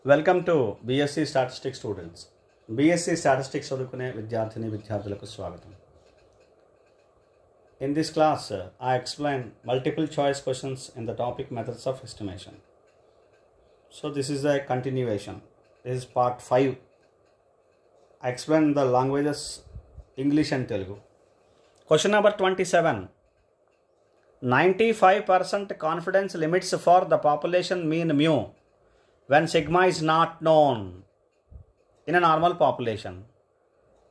Welcome to BSc statistics students. BSc statistics చదువుకునే విద్యార్థులకు స్వాగతం. In this class, I explain multiple choice questions in the topic methods of estimation. So this is a continuation. This is part 5. I explain the languages English and Telugu. Question number 27. 95% confidence limits for the population mean mu when sigma is not known in a normal population.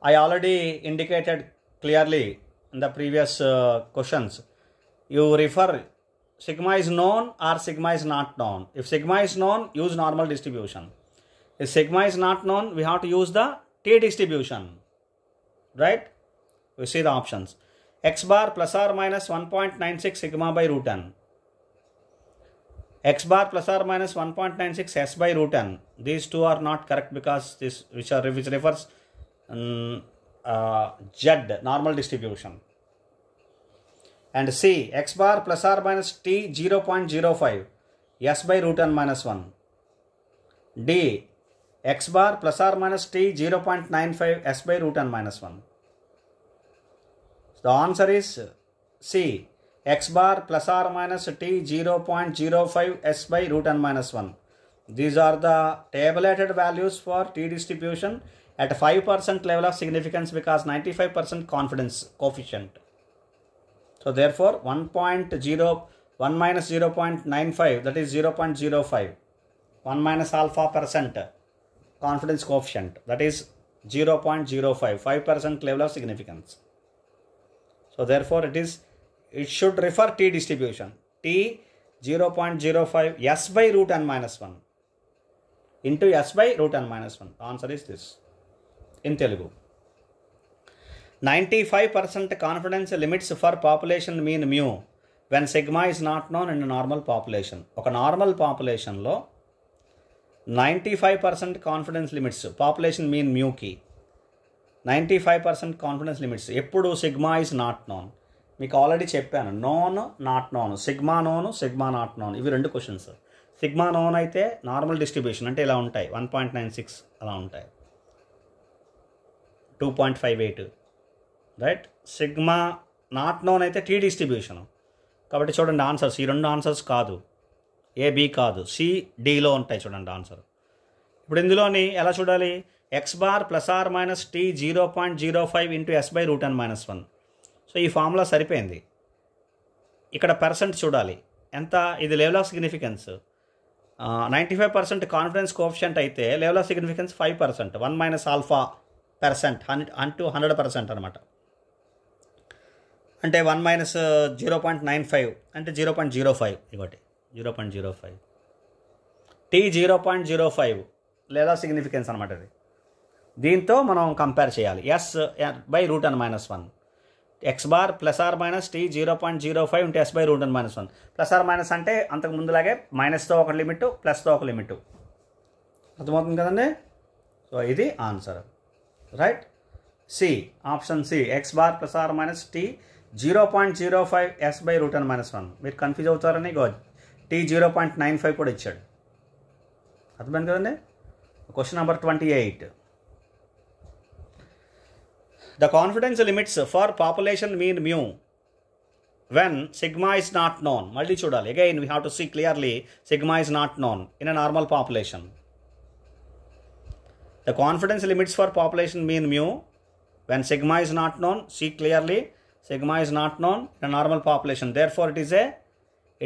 I already indicated clearly in the previous questions. You refer sigma is known or sigma is not known. If sigma is known, use normal distribution. If sigma is not known, we have to use the t distribution. Right? We see the options. X bar plus or minus 1.96 sigma by root n. X bar plus or minus 1.96 s by root n. These two are not correct because this which refers Z normal distribution. And C, x bar plus or minus t 0.05 s by root n minus 1. D, x bar plus or minus t 0.95 s by root n minus 1. So the answer is C, x bar plus or minus t 0.05 s by root n minus 1. These are the tabulated values for t distribution at 5% level of significance because 95% confidence coefficient. So therefore 1 minus 0.95, that is 0.05. 1 minus alpha percent confidence coefficient, that is 0.05, 5% level of significance. So therefore it should refer t distribution. T 0.05 s by root n minus 1 into s by root n minus 1. The answer is this. In Telugu, 95% confidence limits for population mean mu when sigma is not known in a normal population. ఒక normal పాపులేషన్లో 95% confidence limits population mean మ్యూకి 95% confidence limits ఎప్పుడు sigma is not known. మీకు already చెప్పాను, known not known, sigma known sigma not known, ఇవి రెండు questions. Sigma known అయితే normal distribution అంటే ఇలా ఉంటాయి, 1.96 అలా ఉంటాయి, 2.58 రైట్. సిగ్మా నాట్ నోన్ అయితే టీ డిస్ట్రిబ్యూషన్. కాబట్టి చూడండి ఆన్సర్స్, ఈ రెండు ఆన్సర్స్ కాదు, ఏ బి కాదు, సి డిలో ఉంటాయి. చూడండి ఆన్సర్. ఇప్పుడు ఇందులోని ఎలా చూడాలి, X bar plus or minus T 0.05 into S by root N minus 1. So ఈ ఫార్ములా సరిపోయింది. ఇక్కడ పర్సెంట్ చూడాలి ఎంత, ఇది level of significance. 95% confidence coefficient అయితే level of significance 5%, 1 minus alpha percent అంటూ 100% అనమాట. అంటే 1 మైనస్ 0.95 అంటే 0.05, ఇవ్వటి 0.05. టీ 0.05 లేదా సిగ్నిఫికెన్స్ అనమాట ఇది. దీంతో మనం కంపేర్ చేయాలి. S by root N minus 1. X bar plus or minus T 0.05 into S by root N minus 1. Plus or minus అంటే అంతకు ముందులాగే మైనస్తో ఒక లిమిట్, ప్లస్తో ఒక లిమిట్. అర్థమవుతుంది కదండి. సో ఇది answer right. C, option C, X bar plus or minus T 0.05 S by root N minus 1. మీరు confuse అవుతారని టీ 0.95 కూడా ఇచ్చాడు. అర్థమైంది కదండి. Question number 28. The confidence limits for population mean mu when sigma is not known. మళ్ళీ చూడాలి. Again we have to see clearly sigma is not known in a normal population. The confidence limits for population mean mu when sigma is not known. See clearly, sigma is not known in a normal population. Therefore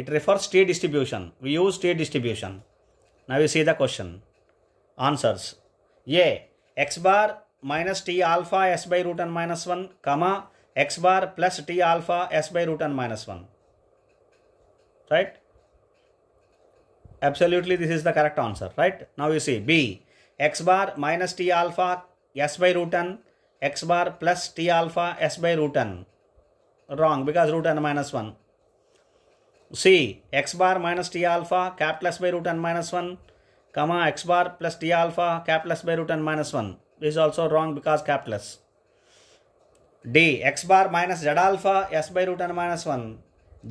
it refers t distribution. We use t distribution. Now you see the question. Answers. A, x bar minus t alpha s by root n minus 1, comma x bar plus t alpha s by root n minus 1. Right? Absolutely this is the correct answer. Right? Now you see B, x bar minus t alpha s by root n, x bar plus t alpha s by root n. Wrong because root n minus 1. C, x bar minus t alpha capital S by root n minus 1, comma x bar plus t alpha capital S by root n minus 1. This is also wrong because capital S. D, x bar minus z alpha s by root n minus 1.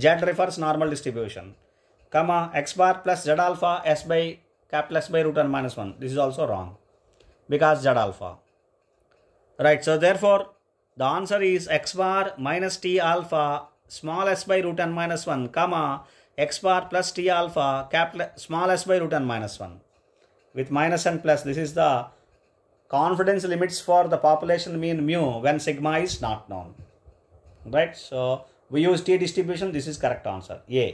Z refers normal distribution. comma x bar plus z alpha s by capital S by root n minus 1. This is also wrong because Z alpha. Right, so therefore the answer is x bar minus T alpha small s by root n minus 1 comma x bar plus T alpha capital small s by root n minus 1 with minus and plus. This is the confidence limits for the population mean mu when sigma is not known. Right, so we use T distribution. This is correct answer A.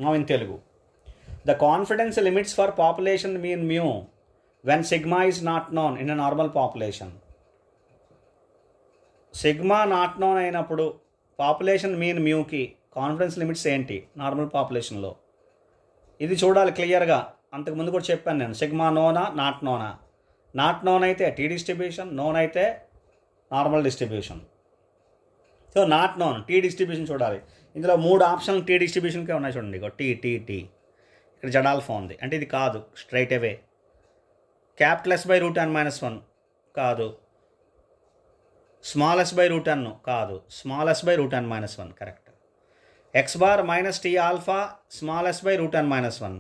Now in Telugu, the confidence limits for population mean mu when sigma is not known in a normal population. Sigma not known అయినప్పుడు population mean మ్యూకి confidence limits ఏంటి normal పాపులేషన్లో, ఇది చూడాలి క్లియర్గా. అంతకుముందు కూడా చెప్పాను నేను, సిగ్మా నోనా నాట్ నోనా. నాట్ నోన్ అయితే టీ డిస్ట్రిబ్యూషన్, నోన్ అయితే normal distribution. So not known T distribution చూడాలి. ఇందులో 3 ఆప్షన్లు టీ డిస్ట్రిబ్యూషన్కే ఉన్నాయి చూడండి. టీ టీ టీ ఇక్కడ జెడ్ ఆల్ఫా ఉంది అంటే ఇది కాదు straight away. Capital S by root n minus 1 కాదు. Small S by root n కాదు. Small S by root n minus 1 correct. X bar minus T alpha small S by root n minus 1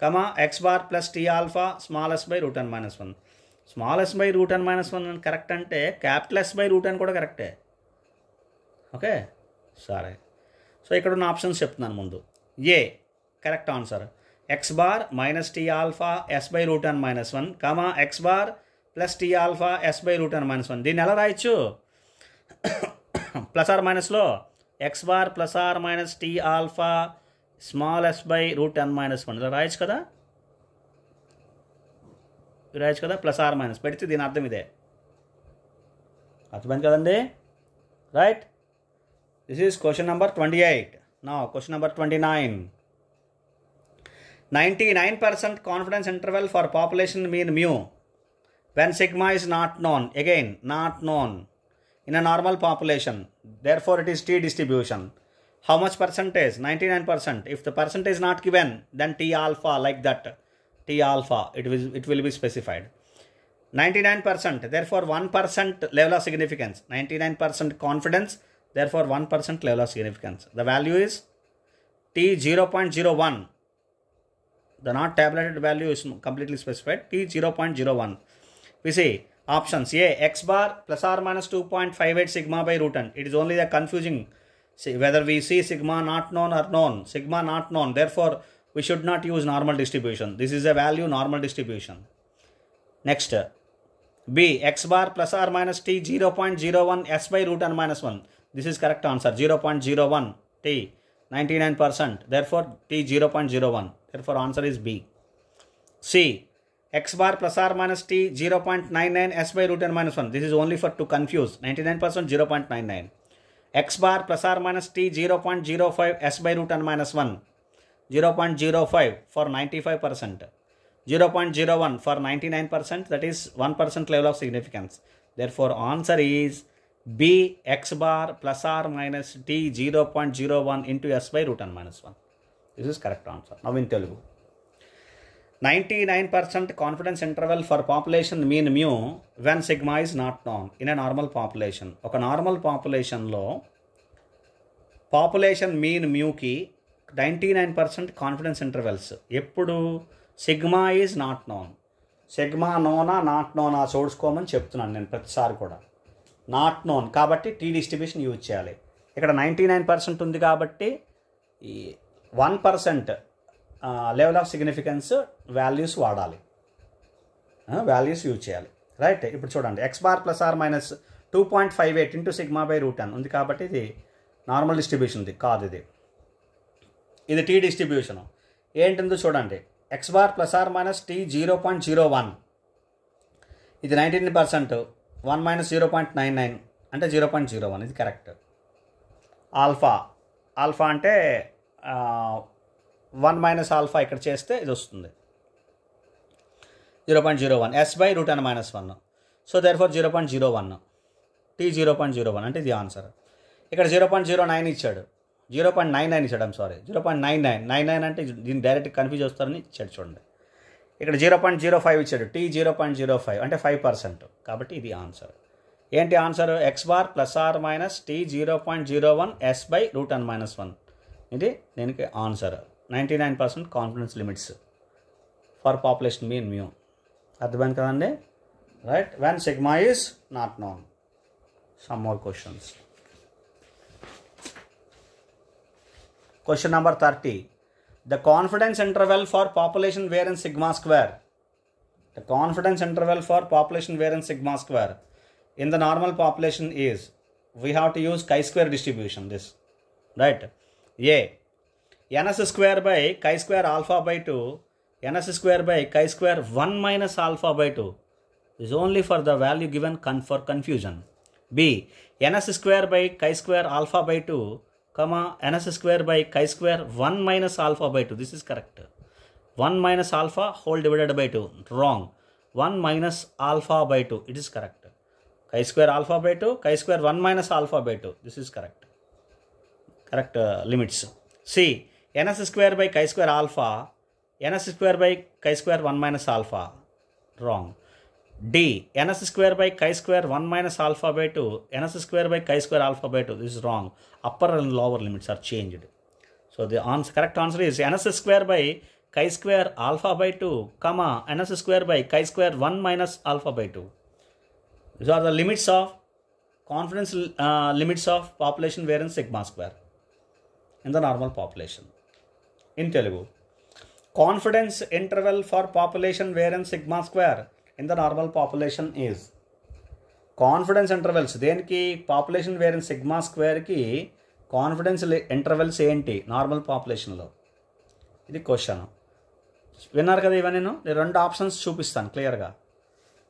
comma X bar plus T alpha small S by root n minus 1. Small S by root n minus 1 correct అంటే capital S by root n కూడా కరెక్టే. Okay సరే, so ఇక్కడ ఉన్న options చెప్తున్నాను ముందు. A correct answer X bar minus T alpha S by root n minus 1 comma X bar plus T alpha S by root n minus 1. దీన్ని ఎలా రాయొచ్చు? ప్లస్ ఆర్ మైనస్లో X bar plus or minus T alpha small S by root n minus 1 ఇలా రాయొచ్చు కదా, రాయొచ్చు కదా. Plus or minus పెడితే దీని అర్థం ఇదే. అర్థమైంది కదండి? Right, this is question number 28. నా question number 29. 99% confidence interval for population mean mu when sigma is not known, again not known in a normal population, therefore it is T distribution. How much percentage? 99%. If the percentage is not given, then T alpha, like that, T alpha, it will be specified. 99%, therefore 1% level of significance. 99% confidence, therefore 1% level of significance. The value is T 0.01. The not tabulated value is completely specified, T 0.01. We see options. A, x bar plus or minus 2.58 sigma by root n. It is only the confusing. See, whether we see sigma not known or known. Sigma not known. Therefore, we should not use normal distribution. This is a value normal distribution. Next, B, x bar plus or minus T 0.01 s by root n minus 1. This is correct answer. 0.01 T. 99%. Therefore, T 0.01. Therefore, answer is B. C, x bar plus or minus T 0.99 s by root n minus 1. This is only for to confuse. 99% 0.99. X bar plus or minus T 0.05 s by root n minus 1. 0.05 for 95%. 0.01 for 99%. That is 1% level of significance. Therefore, answer is B, x bar plus or minus T 0.01 into s by root n minus 1. This is correct answer. Now in Telugu. 99% confidence interval for population mean mu when sigma is not known in a normal population. ఒక normal పాపులేషన్లో population mean మ్యూకి 99% confidence intervals ఎప్పుడు sigma is not known. Sigma నోనా not నోనా చూసుకోమని చెప్తున్నాను నేను ప్రతిసారి కూడా. నాట్ నోన్ కాబట్టి టీ డిస్ట్రిబ్యూషన్ యూజ్ చేయాలి. ఇక్కడ 99% ఉంది కాబట్టి ఈ 1% లెవెల్ ఆఫ్ సిగ్నిఫికెన్స్ వాల్యూస్ వాడాలి, వాల్యూస్ యూజ్ చేయాలి. రైట్, ఇప్పుడు చూడండి X bar plus or minus 2.58 into sigma by root n ఉంది కాబట్టి ఇది నార్మల్ డిస్ట్రిబ్యూషన్ ఉంది కాదు, ఇది టీ డిస్ట్రిబ్యూషను. ఏంటిందో చూడండి, X bar plus or minus T 0.01 ఇది 19%, 1 మైనస్ 0.99 అంటే 0.01 ఇది కరెక్ట్. ఆల్ఫా ఆల్ఫా అంటే 1 మైనస్ ఆల్ఫా ఇక్కడ చేస్తే ఇది వస్తుంది 0.01 S by root n minus 1. So therefore 0.01 T 0.01 అంటే ఇది ఆన్సర్. ఇక్కడ 0.09 ఇచ్చాడు, 0.99 ఇచ్చాడు, సారీ 0.99 అంటే దీన్ని డైరెక్ట్ కన్ఫ్యూజ్ వస్తారని ఇచ్చాడు చూడండి. ఇక్కడ 0.05 ఇచ్చాడు, టీ 0.05 అంటే 5%, కాబట్టి ఇది ఆన్సర్. ఏంటి answer? X bar plus or minus T 0.01 S by root n minus 1 ఇది దీనికి answer. 99% confidence limits for population mean mu. అర్థమైంది కదండి, right? When sigma is not known. Some more questions. Question number 30. The confidence interval for population variance sigma square. The confidence interval for population variance sigma square in the normal population is, we have to use chi-square distribution, this, right? A, ns square by chi-square alpha by 2, ns square by chi-square 1 minus alpha by 2 is only for the value given for confusion. B, ns square by chi-square alpha by 2, comma ns square by chi-square 1 minus alpha by 2. This is correct. 1 minus alpha whole divided by 2. Wrong. 1 minus alpha by 2. It is correct. Chi-square alpha by 2, chi-square 1 minus alpha by 2. This is correct. Correct limits. C, ns square by chi-square alpha, ns square by chi-square 1 minus alpha. Wrong. D, ns square by chi-square 1 minus alpha by 2, ns square by chi-square alpha by 2. This is wrong. Upper and lower limits are changed. So the correct answer is ns square by chi-square alpha by 2, comma ns square by chi-square 1 minus alpha by 2. These are the limits of confidence limits of population variance sigma square in the normal population. In Telugu, confidence interval for population variance sigma square in the normal population is, confidence intervals దేనికి, population variance sigma స్క్వేర్కి confidence intervals ఏంటి normal పాపులేషన్లో? ఇది question. విన్నారు కదా ఇవన్నీ. నేను 2 options చూపిస్తాను క్లియర్గా.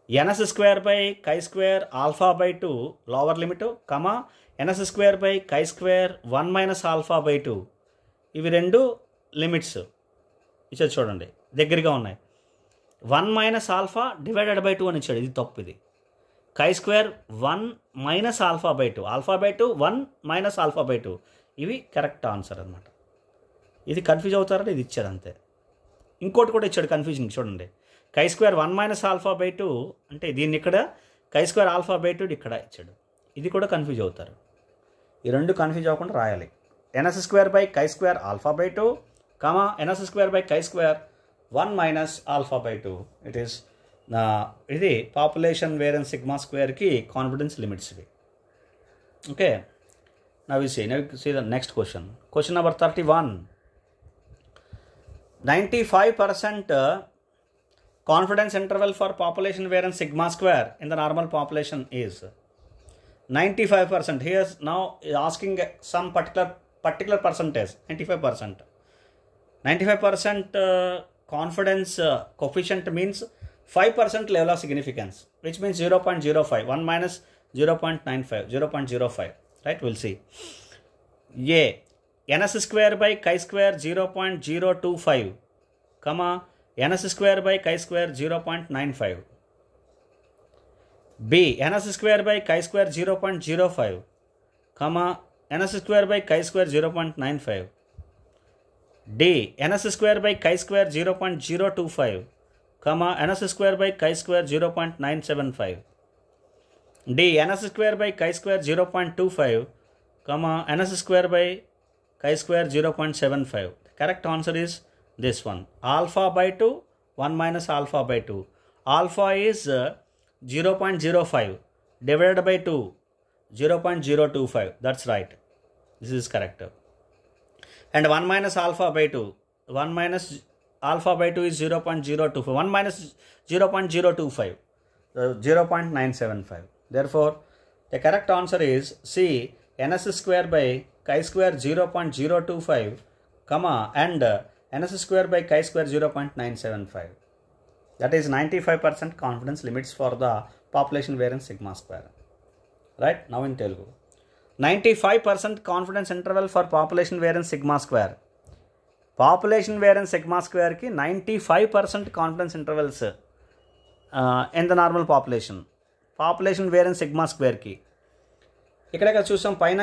NS square by chi square alpha by 2 lower limit, comma NS square by chi square 1 minus alpha by 2. ఇవి 2 లిమిట్స్ ఇచ్చాడు చూడండి, దగ్గరగా ఉన్నాయి. 1 మైనస్ ఆల్ఫా డివైడెడ్ బై 2 అని ఇచ్చాడు, ఇది తప్పు. ఇది కై square 1 minus alpha by 2, alpha by 2 1 minus alpha by 2. ఇవి కరెక్ట్ ఆన్సర్ అనమాట. ఇది కన్ఫ్యూజ్ అవుతారని ఇది ఇచ్చాడు అంతే. ఇంకోటి కూడా ఇచ్చాడు కన్ఫ్యూజింగ్ చూడండి. కై స్క్వేర్ 1 మైనస్ ఆల్ఫా బై 2 అంటే దీన్ని ఇక్కడ, కై స్క్వేర్ ఆల్ఫా బై 2 ఇక్కడ ఇచ్చాడు. ఇది కూడా కన్ఫ్యూజ్ అవుతారు. ఈ 2 కన్ఫ్యూజ్ అవ్వకుండా రాయాలి. NS square by chi square alpha by 2, comma NS square by chi square 1 minus alpha by 2. It is ఇది పాపులేషన్ వేరియన్స్ సిగ్మా స్క్వేర్కి కాన్ఫిడెన్స్ లిమిట్స్ ఇవి. Okay, now you see the next question. Question number 31. 95% confidence interval for population variance sigma square in the normal population is 95%. Here now is asking some particular percentage. 95%. 95% confidence coefficient means 5% level of significance, which means 0.05. 1 minus 0.95, 0.05. Right? We'll see. A, ns square by chi square 0.025, comma ns square by chi square 0.95. B, ns square by chi square 0.05, comma ns square by chi square 0.95. D, ns square by chi square 0.025, comma ns square by chi square 0.975. D, ns square by chi square 0.25, comma ns square by chi square 0.75. The correct answer is this one. Alpha by 2, 1 minus alpha by 2. Alpha is 0.05 divided by 2, 0.025. That's right. This is correct. And 1 minus alpha by 2. 1 minus alpha by 2 is 0.025. 1 minus 0.025. 0.975. Therefore, the correct answer is C, ns square by chi square 0.025, comma and ns square by chi square 0.975. That is 95% confidence limits for the population variance sigma square. Right? Now in Telugu. 95% confidence interval for population variance sigma square. Population variance sigma square ki 95% confidence intervals in the normal population. Population variance sigma square ki. ఇక్కడ చూసాం పైన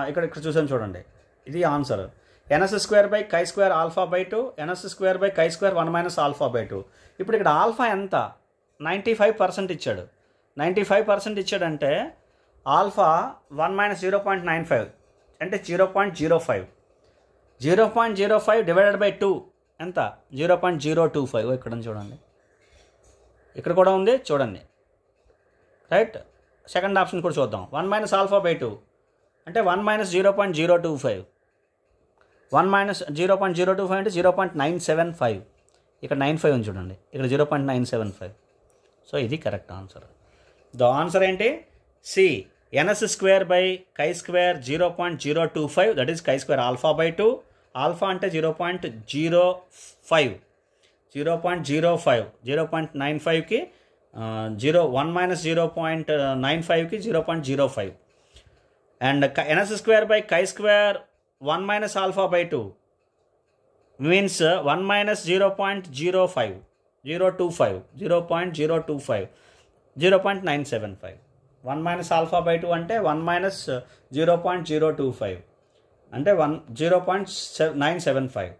ఇక్కడ చూసాం చూడండి, ఇది answer. NS square by chi square alpha by 2, NS square by chi square 1 minus alpha by 2. ఇప్పుడు ఇక్కడ alpha ఎంత? 95% ఇచ్చాడు. 95% ఇచ్చాడంటే ఆల్ఫా 1 మైనస్ 0.95 అంటే 0.05. 0.05 డివైడెడ్ బై 2 ఎంత 0.025 ఇక్కడ ఉంది చూడండి, ఇక్కడ కూడా ఉంది చూడండి, రైట్. సెకండ్ ఆప్షన్ కూడా చూద్దాం. 1 మైనస్ ఆల్ఫా బై 2 అంటే 1 మైనస్ 0.025, 1 మైనస్ 0.025 అంటే 0.975, ఇక్కడ 95 ఉంది చూడండి, ఇక్కడ 0.975. సో ఇది కరెక్ట్ ఆన్సర్. ద ఆన్సర్ ఏంటి? C ns square by chi square 0.025, that is chi square alpha by 2. Alpha అంటే 0.05, 0.95కి 1 మైనస్ 0.95కి 0.05. And ns square by chi square 1 minus alpha by 2 means 1 minus 0.05, 0.975, 1 minus alpha by 2 అంటే 1 minus 0.025 అంటే 0.975,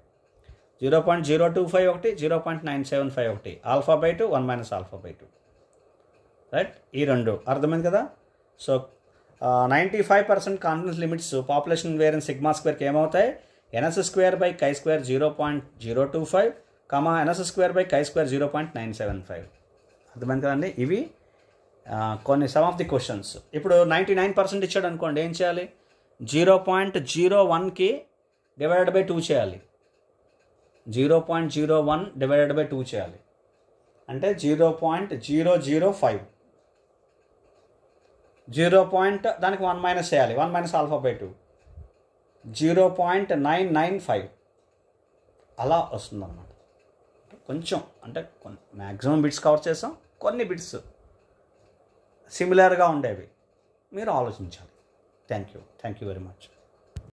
0.025 ఒకటి, 0.975 ఒకటి, alpha by 2, 1 minus alpha by 2, right. ఈ రెండు అర్థమైంది కదా. So 95% confidence limits population variance sigma స్క్వేర్కి ఏమవుతాయి? ns square by chi square 0.025, ns square by chi square 0.975. అర్థమైంది కదండి. ఇవి కొన్ని సమ్ ఆఫ్ ది క్వశ్చన్స్. ఇప్పుడు 99% ఇచ్చాడు అనుకోండి, ఏం చేయాలి? 0.01కి డివైడెడ్ బై 2 చేయాలి, 0.01 డివైడెడ్ బై 2 చేయాలి అంటే 0.005, 0. దానికి 1 మైనస్ చేయాలి, 1 మైనస్ ఆల్ఫా బై 2, 0.995 అలా వస్తుందన్నమాట. కొంచెం అంటే మ్యాక్సిమం బిట్స్ కవర్ చేసాం, కొన్ని బిట్స్ సిమిలర్గా ఉండేవి మీరు ఆలోచించాలి. Thank you very much.